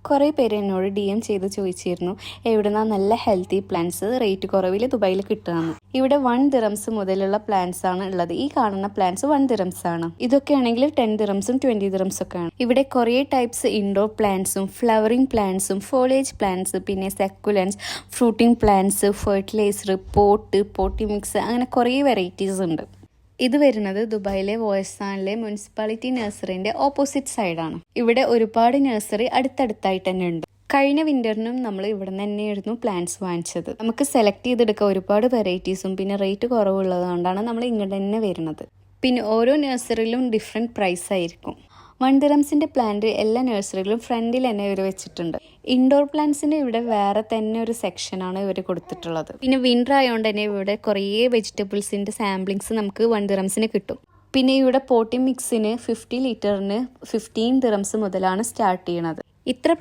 കുറേ പേര് എന്നോട് DM ചെയ്ത് ചോദിച്ചിരുന്നു എവിടുന്നാ നല്ല ഹെൽത്തി പ്ലാന്റ്സ് റേറ്റ് കുറവിൽ ദുബായിൽ കിട്ടുകയെന്ന്. ഇവിടെ 1 ദിറംസ് മുതലുള്ള പ്ലാന്റ്സ് ആണ് ഉള്ളത്. ഈ കാണുന്ന പ്ലാന്റ്സ് 1 ദിറംസ് ആണ്. ഇതൊക്കെ ആണെങ്കിൽ 10 ദിറംസും 20 ദിറംസും ഒക്കെ ആണ്. ഇവിടെ കുറേ ടൈപ്സ് ഇൻഡോർ പ്ലാന്റ്സും ഫ്ലവറിംഗ് പ്ലാന്റ്സും ഫോളേജ് പ്ലാന്റ്സ്, പിന്നെ succulents, fruiting plants, fertiliser, potting mix, അങ്ങനെ കുറേ വെറൈറ്റീസ് ഉണ്ട്. ഇത് വരുന്നത് ദുബായിലെ വോയസാനിലെ മുനിസിപ്പാലിറ്റി നഴ്സറിന്റെ ഓപ്പോസിറ്റ് സൈഡാണ്. ഇവിടെ ഒരുപാട് നഴ്സറി അടുത്തടുത്തായിട്ട് തന്നെ ഉണ്ട്. കഴിഞ്ഞ വിന്ററിനും നമ്മൾ ഇവിടെ നിന്ന് തന്നെയായിരുന്നു പ്ലാന്റ്സ് വാങ്ങിച്ചത്. നമുക്ക് സെലക്ട് ചെയ്തെടുക്കുക ഒരുപാട് വെറൈറ്റീസും പിന്നെ റേറ്റ് കുറവുള്ളതുകൊണ്ടാണ് നമ്മൾ ഇങ്ങോട്ട് തന്നെ വരുന്നത്. പിന്നെ ഓരോ നഴ്സറിയിലും ഡിഫറെൻറ്റ് പ്രൈസ് ആയിരിക്കും. 1 ദിറംസിന്റെ പ്ലാന്റ് എല്ലാ നഴ്സറികളും ഫ്രണ്ടിൽ തന്നെ ഇവർ വെച്ചിട്ടുണ്ട്. ഇൻഡോർ പ്ലാന്റ്സിന്റെ ഇവിടെ വേറെ തന്നെ ഒരു സെക്ഷനാണ് ഇവർ കൊടുത്തിട്ടുള്ളത്. പിന്നെ വിന്റർ ആയതുകൊണ്ട് തന്നെ ഇവിടെ കുറേ വെജിറ്റബിൾസിന്റെ സാമ്പിളിങ്സ് നമുക്ക് 1 ദിറംസിന് കിട്ടും. പിന്നെ ഇവിടെ പോട്ടി മിക്സിന് 50 ലിറ്ററിന് 15 ദിറംസ് മുതലാണ് സ്റ്റാർട്ട് ചെയ്യണത്. ഇത്ര